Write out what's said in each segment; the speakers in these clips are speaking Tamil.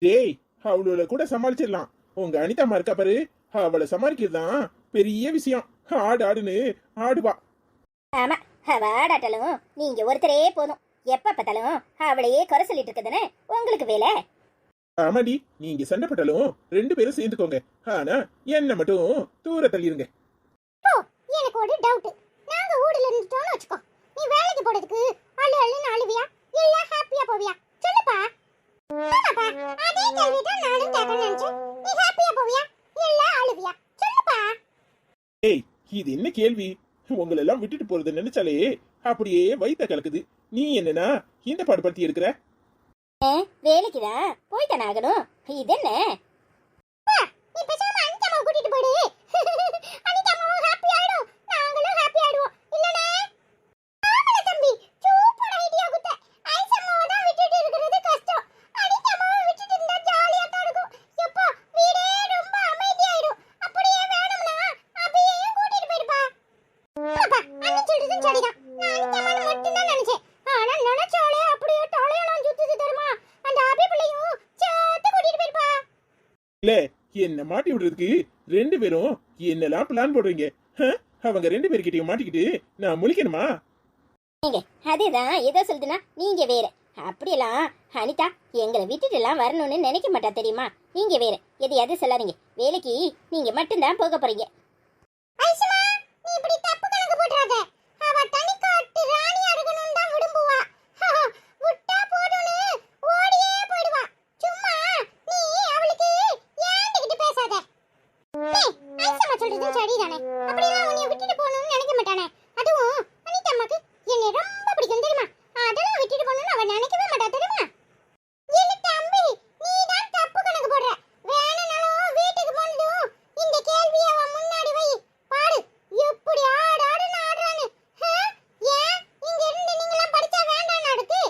டேய், அவளோட கூட சமாளிச்சிடலாம். உங்க அனிதாமா இருக்கா பாரு, அவளை சமாளிக்கிறதுதான் பெரிய விஷயம். ஆடு ஆடுன்னு ஆடுவா. ஆமா, அவ ஆடாட்டாலும் நீங்க ஒருத்தரே போதும். எப்ப பார்த்தாலும் அவளையே குறை சொல்லிட்டு இருக்கதானே உங்களுக்கு வேலை. ஆமாடி, நீங்க சண்டை போட்டாலும் 2 பேரும் சேர்ந்துக்கோங்க. ஆனா என்ன மட்டும் தூர தள்ளிருங்க. எனக்கு ஒரு டவுட். நாங்க ஊர்ல இருந்துட்டோம்னு வச்சுக்கோ, நீ வேலைக்கு போறதுக்கு அழு அழுன்னு அழுவியா இல்ல ஹாப்பியா போவியா? சொல்லுப்பா. ஆமாப்பா, அதே கேள்வி தான் நானும் கேட்கணும்னு நினைச்சேன். நீ ஹாப்பியா போவியா இல்ல அழுவியா? சொல்லுப்பா. ஏய், இது என்ன கேள்வி? உங்களை எல்லாம் விட்டுட்டு போறது நினைச்சாலே அப்படியே வயித்த கலக்குது. நீ என்னன்னா இந்த பாடுபடுத்தி இருக்கிற? வேலைக்குதான் போய்தானே ஆகணும். இது என்ன? நீ பேசாம அனிதாவை கூட்டிட்டு போயிடு. அனிதாவும் ஹாப்பி ஆயிடும், நாங்களும் ஹாப்பி ஆயிடுவோம். இல்லனே? ஆமால தம்பி, சூப்பர் ஐடியா குத்த. ஐசம்மாவை தான் விட்டுட்டு இருக்கிறது கஷ்டம். அனிதாவை விட்டுட்டு இருந்தா ஜாலியா தான் இருக்கும். எப்பா, வீடே ரொம்ப அமைதியாயிடும். அப்படியே வேணும்னா அபியையும் கூட்டிட்டு போயிடுப்பா. அப்பா, அண்ணன் சொல்றதும் சரிதான். நான் அனிதாவை மட்டும் தான் நினைச்சேன். ஆனா நினைச்சாலே அப்படியே தலையெல்லாம் சுத்துது தெரியுமா? அந்த அபி பிள்ளையும் சேர்த்து கூட்டிட்டு போயிடுப்பா. இல்ல, என்ன மாட்டி விடுறதுக்கு 2 பேரும் என்னெல்லாம் பிளான் போடுறீங்க? அவங்க 2 பேர்கிட்டயும் மாட்டிக்கிட்டு நான் முழிக்கணுமா? நீங்க அதேதான் ஏதோ சொல்லுதுன்னா நீங்க வேற. அப்படியெல்லாம் அனிதா எங்களை விட்டுட்டு எல்லாம் வரணும்னு நினைக்க மாட்டா தெரியுமா? நீங்க வேற எதையாவது சொல்லாதீங்க. வேலைக்கு நீங்க மட்டும்தான் போக போறீங்க. ஐசுமா, நீ இப்படி தப்பு கணக்கு போட்றாத. அவ தனிக்காட்டு ராணியா இருக்கணும்னு தான் விரும்புவா. விட்டா போடுன்னு ஓடியே போயிடுவா. சும்மா நீ அவளுக்கு ஏண்டிக்கிட்டு பேசாத. ஏய், ஐசுமா சொல்றது சரிதானே. அப்படிலாம் உன்னை விட்டுட்டு போகணும்னு நினைக்க மாட்டானே. அதுவும் அனிதா அம்மாக்கு என்னை ரொம்ப பிடிக்கும் தெரியுமா? அதெல்லாம் விட்டுட்டு போகணும்னு அவ நினைக்கவே மாட்டா தெரியுமா? இல்ல தம்பி, நீ தான் தப்பு கணக்கு போடுற. வேணும்னாலும் வீட்டுக்கு போனதும் இந்த கேள்வியை அவ முன்னாடி வை. பாரு எப்படி ஆடு ஆடுன்னு ஆடுறான்னு. ஏன் இங்க இருந்து நீங்களாம் படிச்சா வேண்டாம் அடுத்து?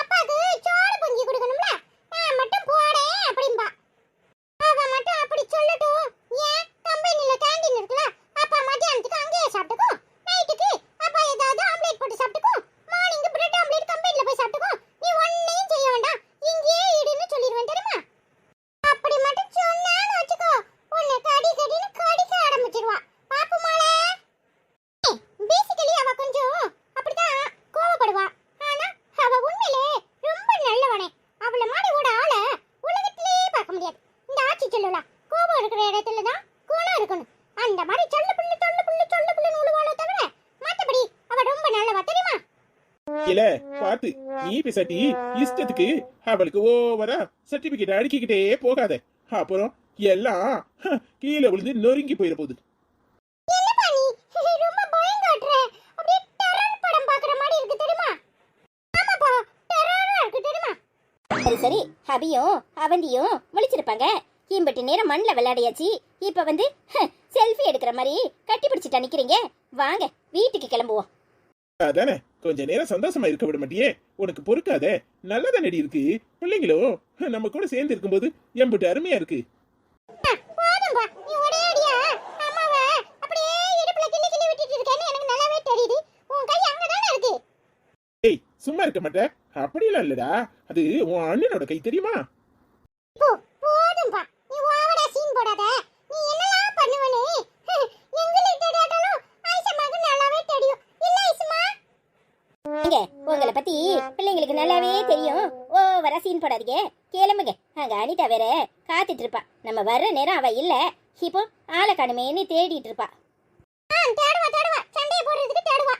அப்பாக்கு சோறு பொங்கி கொடுக்கணும்ல, நான் மட்டும் போறேன் அப்படிம்பா. அவ மட்டும் அப்படி சொல்லட்டும். ஏன் கம்பெனில கேண்டீன் இருக்குல்ல, அப்பா மத்தியானத்துக்கு அங்கேயே சாப்பிட்டுக்கும். நைட்டுக்கு அப்பா ஏதாவது ஆம்லேட் போட்டு சாப்பிட்டுக்கும். மார்னிங் பிரெட் ஆம்லேட் கம்பெனில போய் சாப்பிட்டுக்கும். நீ ஒன்னையும் செய்ய வேண்டாம், இங்கேயே இடுன்னு சொல்லிடுவேன் தெரியுமா? அப்படி மட்டும் சொன்னான்னு வச்சுக்கோ, உன்னை கடி கடின்னு கடிக்க ஆரம்பிச்சிருவா. பாப்புமாளே. பேசிக்கலி அவ கொஞ்சம் அப்படிதான் கோவப்படுவா. ஆனா அவ உண்மையிலே ரொம்ப நல்லவனே. அவள மாதிரி ஒரு ஆள உலகத்திலே பார்க்க முடியாது. இந்த ஆட்சி சொல்லலாம், கோபம் இருக்கிற இடத்துல தான் குணம் இருக்கணும். அந்த மாதிரி சொல்ல புள்ள உழுவாளோ தவிர மத்தபடி அவ ரொம்ப நல்லவா தெரியுமா? இல்ல, பாத்து நீ பேசாட்டி இஷ்டத்துக்கு அவளுக்கு ஓவரா சர்டிபிகேட் அடிக்கிட்டே போகாத. அப்புறம் எல்லாம் கீழே விழுந்து நொறுங்கி போயிட போகுது. என்னப்பா நீ ரொம்ப பயம் காட்டுற? அப்படியே டெரர் படம் பார்க்குற மாதிரி இருக்கு தெரியுமா? ஆமாப்பா, டெரரா இருக்கு தெரியுமா? சரி சரி, அபியும் அவந்தியும் முழிச்சிருப்பாங்க. இம்பட்டு நேரம் மண்ணில் விளையாடியாச்சு. இப்ப வந்து செல்ஃபி எடுக்கிற மாதிரி கட்டி பிடிச்சிட்டா நிக்கிறீங்க. வாங்க வீட்டுக்கு கிளம்புவோம். அதானே, கொஞ்ச நேரம் சந்தோஷமா இருக்க விட மாட்டியே? உனக்கு பொறுக்காத? நல்லதா நடி இருக்கு. பிள்ளைங்களும் நம்ம கூட சேர்ந்து இருக்கும்போது எம்பிட்டு அருமையா இருக்கு. போதும்பா, நீ ஒரே அடியா அம்மாவை அப்படியே இடுப்புல கிள்ளி கிள்ளி விட்டுட்டு இருக்கேன்னு எனக்கு நல்லாவே தெரியுது. உன் கை அங்கதானே இருக்கு. ஏய், சும்மா இருக்க மாட்டே? அப்படியெல்லாம் இல்லடா, அது உன் அண்ணனோட கை தெரியுமா? போதும்பா, நீ ஓவரா சீன் போடாத. நீ என்னலாம் பண்ணுவனே எங்களுக்கு தெரியாதாலும் ஐசம்மாக்கு நல்லாவே தெரியும். இல்ல ஐசம்மா? இங்க உங்களை பத்தி பிள்ளைங்களுக்கு நல்லாவே தெரியும். ஓவரா சீன் போடாதீங்க, கிளம்புங்க. அங்க அனிதா வேற காத்துட்டு இருப்பா. நம்ம வர்ற நேரம் அவ இல்ல. இப்போ ஆளை காணுமேன்னு தேடிட்டு இருப்பா. தேடுவா, சண்டையை போடுறதுக்கு தேடுவா.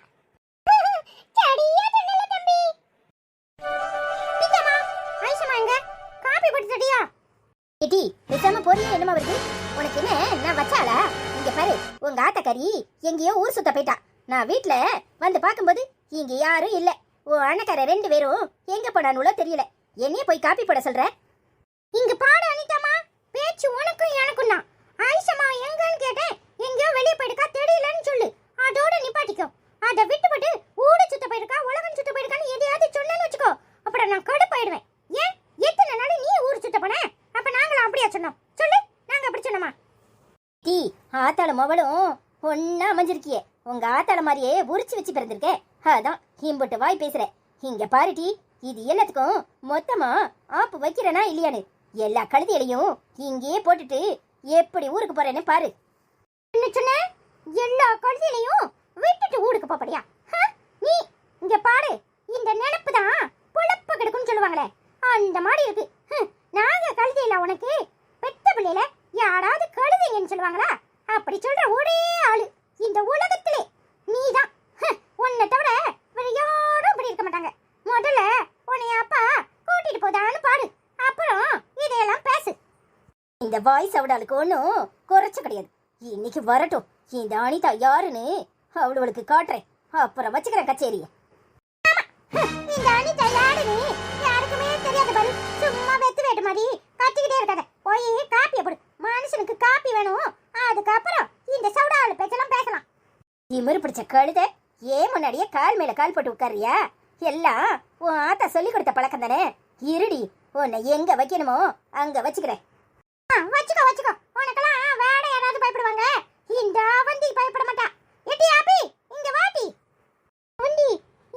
சரியா சொன்னல தம்பி. பிஜாமா, ஐசம்மா எங்க? காபி போட்டு தடியா? ஏடி, பேசாம போறியா? என்னமா வருது உனக்கு? என்ன நான் வச்சாளா? இங்க பாரு, உங்க ஆத்தக்காரி எங்கேயோ ஊர் சுத்த போயிட்டா. நான் வீட்டுல வந்து பாக்கும்போது இங்க யாரும் இல்ல. உன் அண்ணக்கார 2 பேரும் எங்க போனானுளோ தெரியல. என்னைய போய் காப்பி போட சொல்ற? இங்க பாடு அனிதாமா, பேச்சு உனக்கும் எனக்கும் தான். ஐசம்மா எங்கன்னு கேட்டேன். எங்கேயோ வெளியே போயிடுக்கா, தெரியலன்னு சொல்லு. அதோட நிப்பாட்டிக்கோ. அதை விட்டுப்பட்டு ஊடு சுத்த போயிருக்கா, உலகம் சுத்த போயிருக்கான்னு எதையாவது சொன்னேன்னு வச்சுக்கோ, அப்புறம் நான் கடுப்பாயிடுவேன். ஏன் எத்தனை நாள் நீ ஊர் சுத்த போன? அப்ப நாங்களும் அப்படியா சொன்னோம்? சொல்லு, நாங்க அப்படி சொன்னோமா? டீ, ஆத்தாளும் மவளும் ஒன்னா அமைஞ்சிருக்கியே. உங்க ஆத்தாள மாதிரியே உரிச்சு வச்சு பிறந்திருக்கே. அதான் இம்புட்டு வாய் பேசுற. இங்க பாரு டீ, இது எல்லாத்துக்கும் மொத்தமா ஆப்பு வைக்கிறனா இல்லையானு எல்லா கழுதைகளையும் இங்கேயே போட்டுட்டு எப்படி ஊருக்கு போறேன்னு பாரு. என்ன சொன்ன? எல்லா கழுதைகளையும் விட்டுட்டு ஊருக்கு போப்படியா? நீ இங்க பாரு, இந்த நினைப்பு தான் பொழப்ப கிடக்குன்னு சொல்லுவாங்களே அந்த மாதிரி இருக்கு. நாங்க கழுதையில உனக்கு பெத்த பிள்ளையில யாராவது கழுதைங்கன்னு சொல்லுவாங்களா? அப்படி சொல்ற ஒரே ஆளு இந்த உலகத்திலே நீதான். உன்னை தவிர வேற யாரும் இப்படி இருக்க மாட்டாங்க. முதல்ல உன்னைய அப்பா கூட்டிட்டு போதான்னு பாடு, அப்புறம் இதையெல்லாம் பேசு. இந்த வாய்ஸ் அவளுக்கு ஒன்றும் குறைச்ச கிடையாது. இன்னைக்கு வரட்டும், இந்த அனிதா யாருன்னு அவளுக்கு காட்டுறேன், அப்புறம் வச்சுக்கிறேன் கச்சேரிய. இந்த அனிதா யாருன்னு யாருக்குமே தெரியாது பாரு. சும்மா வெத்து வேட்டு மாதிரி கத்திக்கிட்டே இருக்காத. போய் காப்பியை போடு. மனுஷனுக்கு காப்பி வேணும், அதுக்கப்புறம் இந்த சவுடாவில் பேச்செல்லாம் பேசலாம். திமிரு பிடிச்ச கழுத, ஏன் முன்னாடியே கால் மேல கால் போட்டு உட்காரியா? எல்லாம் உன் ஆத்தா சொல்லி கொடுத்த பழக்கம் தானே. இருடி, உன்னை எங்க வைக்கணுமோ அங்க வச்சுக்கிறேன். வச்சுக்கோ வச்சுக்கோ. உனக்கெல்லாம் வேற யாராவது பயப்படுவாங்க, இந்த அவந்தி பயப்பட மாட்டா. எட்டி ஆபி, இங்க வாடி. அவந்தி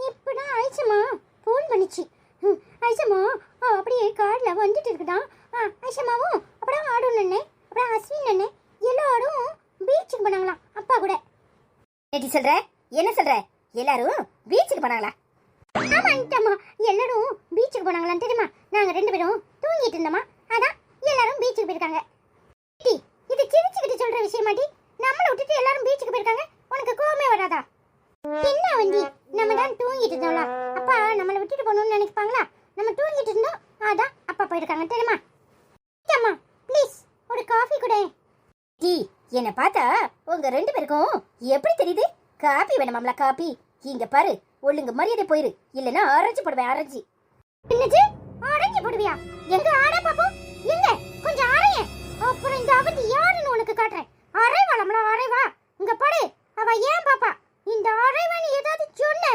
இப்பதான் ஐசம்மா ஃபோன் பண்ணிச்சு. ஐசம்மா அப்படியே கார்ல வந்துட்டு இருக்குதான். ஐசம்மாவும் அப்புறம் ஆடும் அண்ணே, அப்புறம் அஸ்வின் அண்ணே எல்லாரும் பீச்சுக்கு போனாங்களாம் அப்பா கூட. எட்டி சொல்ற? என்ன சொல்ற? எல்லாரும் பீச்சுக்கு போனாங்களா? ஆமாண்டம்மா, எல்லாரும் பீச்சுக்கு போனாங்களான்னு தெரியுமா? நாங்க 2 பேரும் தூங்கிட்டு இருந்தோமா, அதான் எல்லாரும் பீச்சுக்கு போயிருக்காங்க. இது சிரிச்சுக்கிட்டு சொல்ற விஷயமாட்டி? நம்மளை விட்டுட்டு எல்லாரும் பீச்சுக்கு போயிருக்காங்க, உனக்கு கோவமே வராதா? என்ன வண்டி, நம்ம தான் தூங்கிட்டு இருந்தோம்ல, அப்பா நம்மளை விட்டுட்டு போகணும்னு நினைப்பாங்களா? நம்ம தூங்கிட்டு இருந்தோம், அதான் அப்பா போயிருக்காங்க தெரியுமா? அம்மா ப்ளீஸ் ஒரு காஃபி கூட. டீ, என்ன பார்த்தா உங்க 2 பேருக்கும் எப்படி தெரியுது காபி வேணுமாம்ல? காபி இங்க பாரு, ஒழுங்கு மரியாதை போயிரு, இல்லைன்னா அரைஞ்சு போடுவேன். அரைஞ்சி என்னது? அரைஞ்சு போடுவியா? எங்க ஆட பாப்போம், எங்க கொஞ்சம் அரைய, அப்புறம் இந்த அவதி யாருன்னு உனக்கு காட்டுறேன். அரைவாளம்ல, அரைவா. இங்க பாரு, அவ ஏன் பாப்பா இந்த அரைவானி ஏதாவது சொன்ன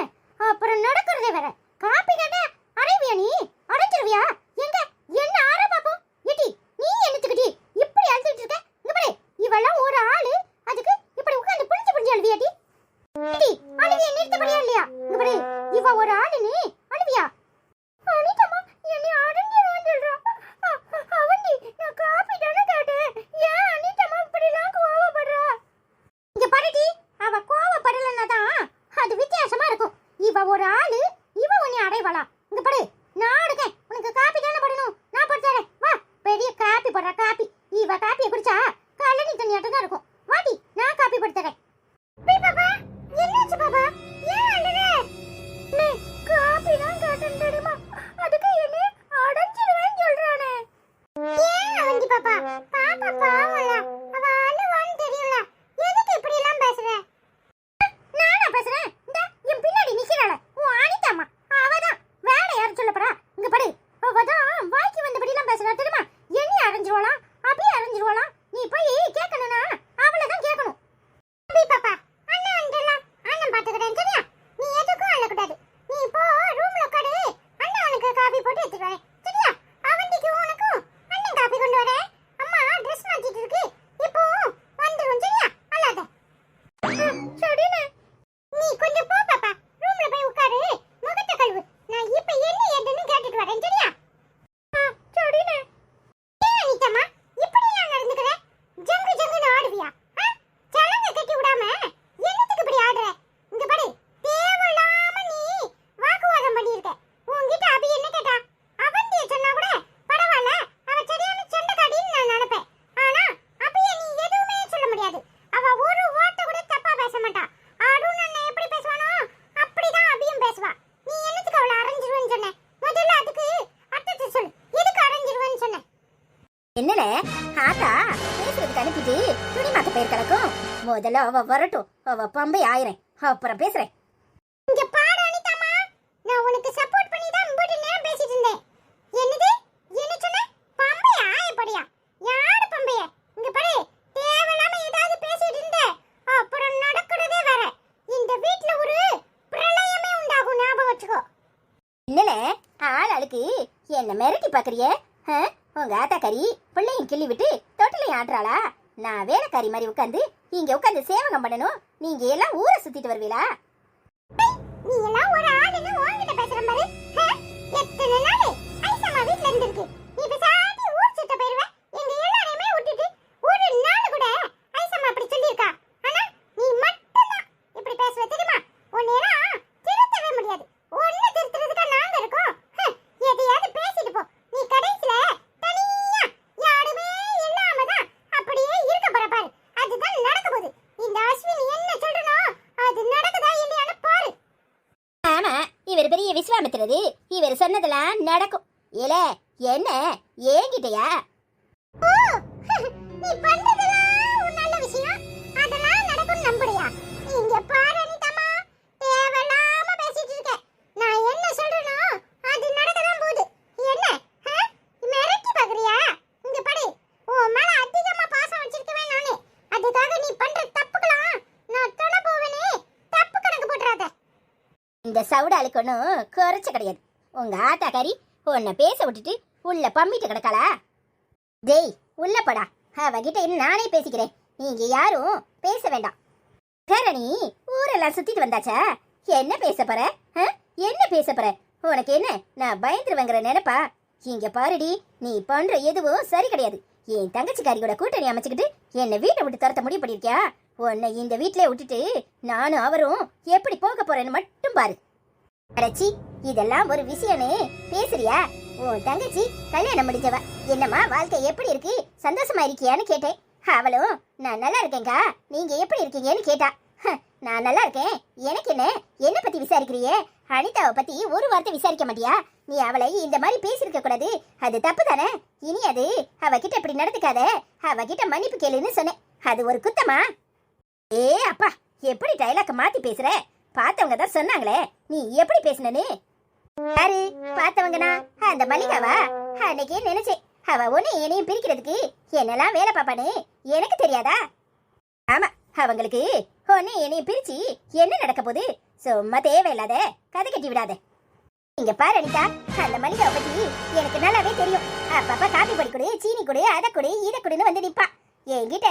அப்புறம் நடக்கிறதே வேற. காப்பி கேட்ட அரைவியா? நீ அரைஞ்சிருவியா? எங்க என்ன ஆற பாப்போம். ஏடி நீ என்னத்துக்கிட்டி இப்படி அழுத்திட்டு இருக்க? இங்க பாரு, இவெல்லாம் ஒரு ஆளு, அதுக்கு இப்படி உட்கார்ந்து புடிச்சு புடிச்சு அழுவியாடி? ஏடி அழுவியா நிறுத்தப்படியா இல்லையா? இங்க பாரு, இவ ஒரு ஆளு, நீ அழுவியா? அனிதம்மா என்னை அரைஞ்சிருவான்னு சொல்றா. அவந்தி நான் காப்பி தானே கேட்டேன், ஏன் அனிதம்மா இப்படிலாம் கோவப்படுறா? இங்க பாருடி, அவ கோவப்படலன்னா தான் அது வித்தியாசமா இருக்கும். இவ ஒரு ஆளு, இவ உன்னை அடைவாளா? இங்க பாரு, நான் இருக்கேன், உனக்கு காப்பி தானே போடணும், நான் போட்டு தரேன். வா, பெரிய காப்பி போடுற காப்பி. இவ காப்பியை குடிச்சா கழனி தண்ணியாட்டம் தான் இருக்கும். வாடி, நான் காப்பி போட்டு தரேன். பாப்பா என்னாச்சு பாப்பா, ஏன் அழுற? காப்பி தான் கேட்டேன் தெரியுமா, அதுக்கு என்ன அடைஞ்சிருவேன்னு சொல்றானே. ஏன் அவந்தி பாப்பா, பாப்பா பாவம்ல, அவ அழுவான்னு தெரியும்ல, எதுக்கு இப்படி எல்லாம் பேசுற? நானா பேசுறேன்? இந்த என் பின்னாடி நிக்கிறாள உன் அனிதாம்மா, அவதான் வேற யாரும் சொல்ல போறா? இங்க பாரு, அவதான் வாய்க்கு வந்தபடி எல்லாம் பேசுறா தெரியுமா? என்னைய அரைஞ்சிருவாளாம், அப்படியே அரைஞ்சிருவாளாம். நீ போய் கேட்கணும்னா அவளதான் கேட்கணும். பாப்பா அண்ணன் வந்துடலாம், அண்ணன் பாத்துக்கிறேன் சரியா? நீ எதுக்கும் அழக்கூடாது. நீ இப்போ ரூம்ல உட்காரு, அண்ணன் உனக்கு காபி போட்டு எடுத்துட்டு சரியா? அவந்திக்கு உனக்கும் அண்ணன் காபி கொண்டு வரேன். அம்மா ட்ரெஸ் மாத்திட்டு இருக்கு, இப்போ வந்துரும் சரியா? அழாத. சரிண்ணே. நீ கொஞ்சம் போ பாப்பா, ரூம்ல போய் உட்காரு, முகத்தை கழுவு. நான் இப்ப என்ன ஏதுன்னு கேட்டுட்டு வரேன் சரியா? சரிண்ணே. ஏன் அனிதம்மா இப்படி எல்லாம் நடந்துக்கிற? ஜங்கு ஜங்குன்னு ஆடுவியா? சலங்க கட்டி விடாம என்னத்துக்கு இப்படி ஆடுற? இங்க பாரு, தேவையில்லாம நீ வாக்குவாதம் பண்ணியிருக்க. உன்கிட்ட அபி என்ன கேட்டா? அவந்திய சொன்னா கூட பரவாயில்ல, அவ சரியான சண்டைக்காரின்னு நான் நினைப்பேன். ஆனா அபிய நீ எதுவுமே சொல்ல முடியாது. அவ ஒரு வார்த்தை கூட தப்பா பேச மாட்டா. அருண் அண்ணன் எப்படி பேசுவானோ அப்படிதான் அபியும் பேசுவா. நீ என்னத்துக்கு அவளை அரைஞ்சிருவேன்னு சொன்ன? முதல்ல அதுக்கு அர்த்தத்தை சொல்லு. எதுக்கு அரைஞ்சிருவேன்னு சொன்ன? என்னல ஆத்தா பேசுறதுக்கு அனுப்பிட்டு துணி மாத்த போயிருக்கலக்கும். முதல்ல அவ வரட்டும், அவ பம்பை ஆயிரேன், அப்புறம் பேசுறேன். இங்க பாரு அனிதாம்மா, நான் உனக்கு சப்போர்ட் பண்ணி தான் இம்புட்டு நேரம் பேசிட்டு இருந்தேன். என்னது? என்ன சொன்ன? பம்பை ஆயப்படியா? யாரு பம்பைய? இங்க பாரு, தேவையில்லாம ஏதாவது பேசிட்டு இருந்த அப்புறம் நடக்கிறதே வேற. இந்த வீட்ல ஒரு பிரளயமே உண்டாகும், ஞாபகம் வச்சுக்கோ. என்னல ஆள் ஆளுக்கு என்ன மிரட்டி பாக்குறியே? உங்க ஆத்தாக்காரி பிள்ளையும் கிள்ளி விட்டு தொட்டிலையும் ஆடுறாளா? நான் வேலைக்காரி மாதிரி உட்காந்து இங்க உட்காந்து சேவகம் பண்ணணும், நீங்க எல்லாம் ஊரை சுத்திட்டு வருவீங்களா? நீ எல்லாம் ஒரு ஆளுன்னு உன்கிட்ட பேசுற மாதிரி எத்தனை நாள் ஐசம்மா வீட்ல இருந்திருக்கு. நீ பேசாட்டி ஊர் விஸ்வாமித்திரரு இவர் சொன்னதெல்லாம் நடக்கும். ஏல என்ன ஏங்கிட்டயா? ஓ, நீ பண்றதெல்லாம் ஒரு நல்ல விஷயம். அதெல்லாம் நடக்கும் நம்புறியா? இங்க பாரு அனிதாம்மா, தேவையில்லாம பேசிட்டு இருக்க. நான் என்ன சொல்றேனோ அது நடக்கதான் போகுது. என்ன மிரட்டி பாக்குறியா? இங்க பாரு, உன் மேல அதிகமா பாசம் வச்சிருக்கவேன் நானு. அதுக்காக நீ பண்ற தப்புக்கலாம் நான் தொட போவேனே. தப்பு கணக்கு போட்டுறாத. இந்த சவுடாலுக்கு ஒன்றும் குறைச்ச கிடையாது. உங்க ஆத்தாக்காரி உன்னை பேச விட்டுட்டு உள்ள பம்பிட்டு கிடக்காளா? டேய் உள்ள போடா, அவகிட்ட இன்னும் நானே பேசிக்கிறேன். நீங்க யாரும் பேச வேண்டாம். கரணி ஊரெல்லாம் சுத்திட்டு வந்தாச்சா? என்ன பேச போற? என்ன பேச போற? உனக்கு என்ன நான் பயந்துருவேங்கிற நினைப்பா? இங்க பாருடி, நீ பண்ற எதுவும் சரி கிடையாது. என் தங்கச்சிக்காரி கூட கூட்டணி அமைச்சுக்கிட்டு என்னை வீட்டை விட்டு துரத்த முடிவு பண்ணிருக்கியா? உன்னை இந்த வீட்டிலே விட்டுட்டு நானும் அவரும் எப்படி போக போறேன்னு மட்டும் பாரு. அடச்சி, இதெல்லாம் ஒரு விஷயம்னு பேசுறியா? உன் தங்கச்சி கல்யாணம் முடிஞ்சவ. என்னம்மா வாழ்க்கை எப்படி இருக்கு, சந்தோஷமா இருக்கியான்னு கேட்டேன். அவளும் நான் நல்லா இருக்கேங்கா, நீங்க எப்படி இருக்கீங்கன்னு கேட்டா. நான் நல்லா இருக்கேன், எனக்கு என்ன பத்தி விசாரிக்கிறியே? அனிதாவை பத்தி ஒரு வார்த்தை விசாரிக்க மாட்டியா? நீ அவளை இந்த மாதிரி பேசிருக்க கூடாது, அது தப்பு தானே. இனி அது அவகிட்ட இப்படி நடந்துக்காத, அவகிட்ட மன்னிப்பு கேளுன்னு சொன்னேன். அது ஒரு குத்தமா? ஏ அப்பா, எப்படி டைலாக் மாத்தி பேசுற? பார்த்தவங்க தான் சொன்னாங்களே நீ எப்படி பேசுனன்னு. யாரு பார்த்தவங்கனா? அந்த மல்லிகாவா? அன்னைக்கே நினைச்சேன் அவ ஒண்ணு என்னையும் பிரிக்கிறதுக்கு என்னெல்லாம் வேலை பாப்பானு எனக்கு தெரியாதா? ஆமா, அவங்களுக்கு ஒண்ணு என்னையும் பிரிச்சு என்ன நடக்க போகுது? சும்மா தேவையில்லாத கதை கட்டி விடாத. இங்க பாரு அனிதா, அந்த மல்லிகாவை பத்தி எனக்கு நல்லாவே தெரியும். அப்பப்ப காபி பொடி கொடு, சீனி கொடு, அதை கொடு, இதை கொடுன்னு வந்து நிப்பா. என்கிட்ட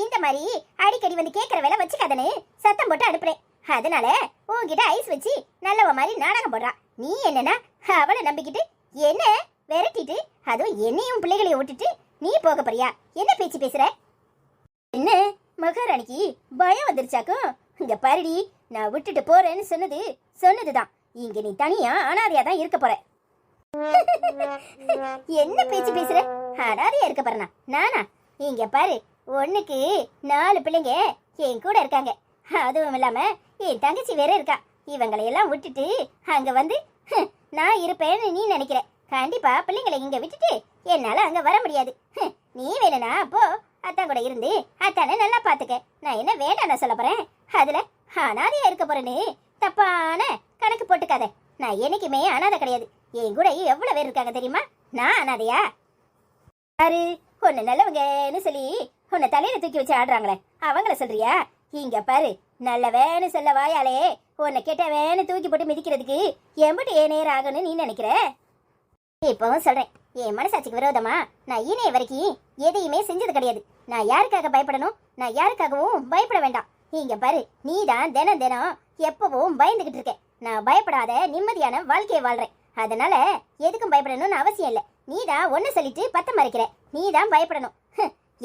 இந்த மாதிரி அடிக்கடி வந்து கேட்கற வேலை வச்சுக்காதன்னு சத்தம் போட்டு அனுப்புறேன். அதனால உன்கிட்ட ஐஸ் வச்சு நல்லவ மாதிரி நாடகம் போடுறா. நீ என்னன்னா அவளை நம்பிக்கிட்டு என்ன விரட்டிட்டு, அதுவும் என்னையும் பிள்ளைகளையும் விட்டுட்டு நீ போக போறியா? என்ன பேச்சு பேசுற? என்ன மகாராணிக்கு பயம் வந்துருச்சாக்கும்? இங்க பாருடி, நான் விட்டுட்டு போறேன்னு சொன்னதுதான். இங்க நீ தனியா அனாதையா தான் இருக்க போற. என்ன பேச்சு பேசுற? அனாதையா இருக்க போறனா நானா? இங்க பாரு, ஒண்ணுக்கு 4 பிள்ளைங்க என் கூட இருக்காங்க. அதுவும் இல்லாம என் தங்கச்சி வேற இருக்கா. இவங்களை எல்லாம் விட்டுட்டு அங்க வந்து நான் இருப்பேன்னு நீ நினைக்கிற? கண்டிப்பா பிள்ளைங்களை இங்க விட்டுட்டு என்னால அங்க வர முடியாது. நீ வேணும்னா அப்போ அத்தான் கூட இருந்து அத்தானே நல்லா பாத்துக்க. நான் என்ன வேண்டாம் சொல்ல போறேன்? அதுல அனாதையா இருக்க போறேன்னு தப்பான கணக்கு போட்டுக்காத. நான் என்னைக்குமே அனாதை கிடையாது. என் கூட எவ்வளவு பேர் இருக்காங்க தெரியுமா? நான் அனாதையா? யாரு உன்னை நல்லவங்கன்னு சொல்லி உன்னை தலையில தூக்கி வச்சு ஆடுறாங்களே அவங்கள சொல்றியா? இங்க பாரு, நல்ல வேணு சொல்ல வாயாலே உன்னை கெட்ட வேணு தூக்கி போட்டு மிதிக்கிறதுக்கு எம்பிட்டு நேரம் ஆகணும்னு நீ நினைக்கிற? இப்பவும் சொல்றேன், என் மனசாட்சிக்கு விரோதமா நான் இணைய வரைக்கும் எதையுமே செஞ்சது கிடையாது. நான் யாருக்காக பயப்படணும்? நான் யாருக்காகவும் பயப்பட வேண்டாம். இங்க பாரு, நீ தான் தினம் எப்பவும் பயந்துகிட்டு இருக்க. நான் பயப்படாத நிம்மதியான வாழ்க்கையை வாழ்றேன். அதனால எதுக்கும் பயப்படணும்னு அவசியம் இல்லை. நீ தான் ஒன்னு சொல்லிட்டு 10 மறைக்கிற. நீ தான் பயப்படணும்.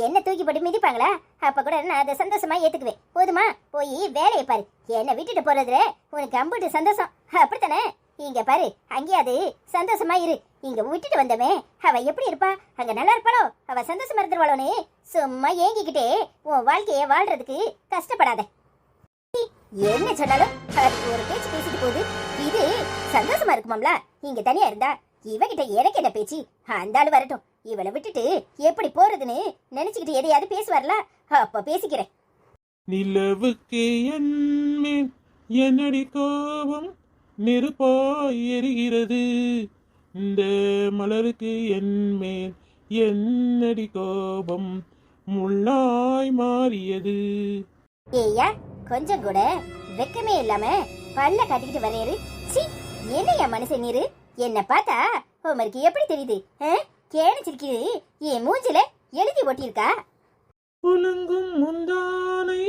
என்ன தூக்கி போட்டு மிதிப்பாங்களா? அப்ப கூட நான் அதை சந்தோஷமா ஏத்துக்குவேன். போதுமா? போய் வேலையை பாரு. என்னை விட்டுட்டு போறதுல உனக்கு அம்புட்டு சந்தோஷம், அப்படித்தானே? இங்க பாரு, அங்கேயாவது சந்தோஷமா இரு. இங்க விட்டுட்டு வந்தமே அவ எப்படி இருப்பா? அங்க நல்லா இருப்பாளோ? அவ சந்தோஷமா இருந்துருவாளோன்னு சும்மா ஏங்கிக்கிட்டே உன் வாழ்க்கைய வாழ்றதுக்கு கஷ்டப்படாத. என்ன சொன்னாலும் அதுக்கு ஒரு பேச்சு பேசிட்டு போகுது. இது சந்தோஷமா இருக்குமாம்ல? இங்க தனியா இருந்தா இவகிட்ட எனக்கு என்ன பேச்சு? அந்த ஆளு வரட்டும், இவளை விட்டுட்டு எப்படி போறதுன்னு நினைச்சுக்கிட்டு எதையாவது பேசுவார்ல, அப்ப பேசிக்கிறேன். நிலவுக்கு என்மேல் என்னடி கோபம் நெருப்பாய் எரிகிறது, இந்த மலருக்கு என்மேல் என்னடி கோபம் முள்ளாய் மாறியது. ஏய்யா, கொஞ்சம் கூட வெக்கமே இல்லாம பல்ல காட்டிக்கிட்டு வரையரு. சி, என்னையா மனுஷன் நீரு? என்ன பார்த்தா உமருக்கு எப்படி தெரியுது? கேணிச்சிருக்குது, என் மூஞ்சில எழுதி ஒட்டியிருக்கா. குலுங்கும் முந்தானை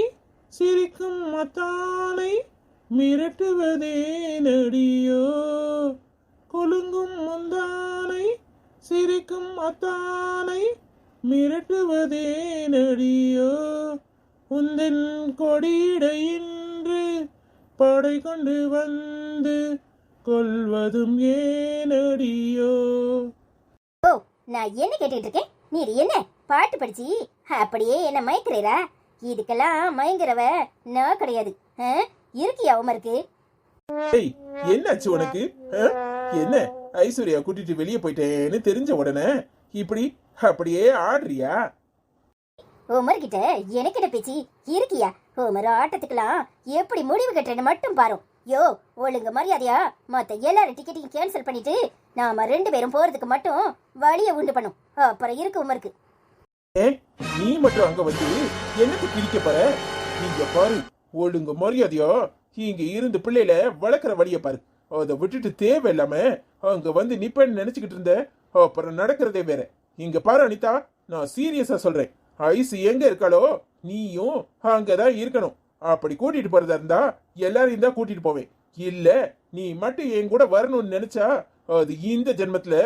சிரிக்கும் மத்தானை மிரட்டுவதே நடியோ, குலுங்கும் முந்தானை சிரிக்கும் மத்தானை மிரட்டுவதே நடியோ, உந்தன் கொடியிடையின்று படை கொண்டு வந்து கொல்வதும் ஏனடியோ. ஓ, நான் என்ன கேட்டுட்டு இருக்கேன்? நீர் என்ன பாட்டு படிச்சு அப்படியே என்ன மயக்கிறீரா? இதுக்கெல்லாம் மயங்குறவ நான் கிடையாது. இருக்கியா உமருக்கு? ஏய், என்னாச்சு உனக்கு? ஆ? என்ன ஐஸ்வர்யா கூட்டிட்டு வெளியே போயிட்டேன்னு தெரிஞ்ச உடனே இப்படி அப்படியே ஆடுறியா? உமர் கிட்ட எனக்கு என்ன பேச்சு இருக்கியா? உமர் ஆட்டத்துக்கெல்லாம் எப்படி முடிவு கட்டுறேன்னு மட்டும் பாரு. யோ, ஒழுங்கு மரியாதையா மத்த எல்லாரும் டிக்கெட்டையும் கேன்சல் பண்ணிட்டு நாம 2 பேரும் போறதுக்கு மட்டும் வழியை உண்டு பண்ணும். அப்புறம் இருக்கு உமருக்கு. ஏ, நீ மட்டும் அங்க வந்து என்னக்கு கிழிக்க போற? நீங்க பாரு, ஒழுங்கு மரியாதையா இங்க இருந்து பிள்ளையில வளர்க்குற வழிய பாரு. அதை விட்டுட்டு தேவையில்லாம அங்க வந்து நிப்பேன்னு நினைச்சுக்கிட்டு இருந்த, அப்புறம் நடக்கிறதே வேற. இங்க பாரு அனிதா, நான் சீரியஸா சொல்றேன். ஐஸ் எங்க இருக்காளோ நீயும் அங்கதான் இருக்கணும். அப்படி கூட்டிட்டு போறதா இருந்தா எல்லாரையும் தான் கூட்டிட்டு போவேன். இல்ல நீ மட்டும் என் கூட வரணும்னு நினைச்சா அது இந்த ஜென்மத்துல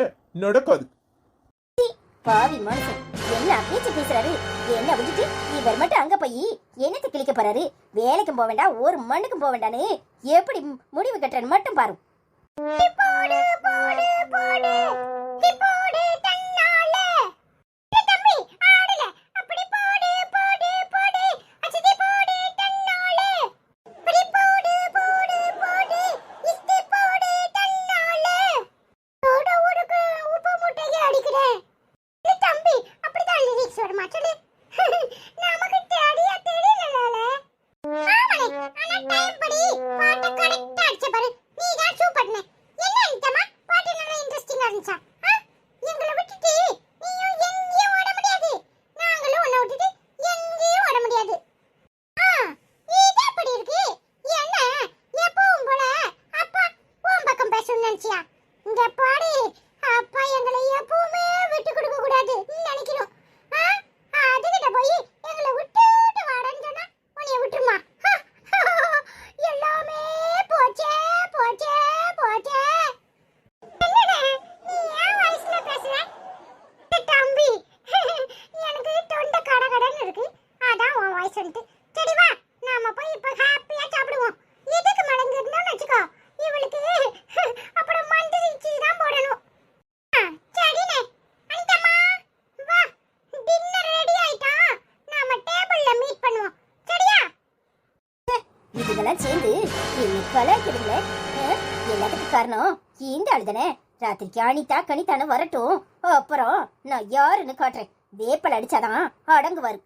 நடக்காது. பாவி மனுஷன் என்ன பேச்சு பேசுறாரு? என்ன விட்டுட்டு இவர் மட்டும் அங்க போய் என்னத்தை கிழிக்க போறாரு? வேலைக்கும் போக வேண்டாம், ஒரு மண்ணுக்கும் போக வேண்டான்னு எப்படி முடிவு கட்டுறேன்னு மட்டும் பாரு. போடு போடு போடு போடு தன்னால தம்பி ஆடல அப்படி போடு போடு போடு அச்சதி போடு தன்னால அப்படி போடு போடு போடு இஸ்தி போடு தன்னால ஓட ஓடுக்கு உப்பு முட்டையை அடிக்கிறேன். தம்பி அப்படிதான் லிரிக்ஸ் வருமா சொல்லு? நமக்கு தேடியா தெரியலல. ஆமாலே, ஆனா டைம் படி பாட்டு கரெக்டா அடிச்ச பாரு. நீ தான் சூப்பர்னே. என்ன அனிதம்மா, பாட்டு நல்லா இன்ட்ரெஸ்டிங்கா இருந்துச்சா? எங்களை விட்டுட்டு நீயும் எங்கேயும் ஓட முடியாது, நாங்களும் உன்னை விட்டுட்டு எங்கேயும் ஓட முடியாது. இது எப்படி இருக்கு? என்ன எப்பவும் போல அப்பா உன் பக்கம் பேசணும்னு நினைச்சியா? இங்க பாரு, அப்பா எங்களை எப்பவுமே விட்டு கொடுக்க கூடாது நினைக்கிறோம். அதுகிட்ட போய் எங்களை விட்டுட்டு வாடன்னு சொன்னா உன்னைய விட்டுருமா? எல்லாமே போச்சே போச்சே போச்சே. என்னடா நீ ஏன் வயசுல பேசுற? தம்பி, எனக்கு தொண்டை கடகடன்னு இருக்கு, அதான் உன் வயசு வந்துட்டு. சரி வா, நாம போய் இப்ப ஹாப்பியா சாப்பிடுவோம். இதுக்கு மடங்கிருந்தோம்னு வச்சுக்கோ, இவளுக்கு அப்புறம் மந்திரிச்சு தான் போடணும். சரிண்ணே. அனிதம்மா வா, டின்னர் ரெடி ஆயிட்டா, நாம டேபிள்ல மீட் பண்ணுவோம். சரியா? இதுங்கெல்லாம் சேர்ந்து என்ன கலாய்க்குதுங்களே. எல்லாத்துக்கும் காரணம் இந்த ஆளுதானே. ராத்திரிக்கு அனிதா கனிதானு வரட்டும், அப்புறம் நான் யாருன்னு காட்டுறேன். வேப்பல் அடிச்சாதான் அடங்குவாரு.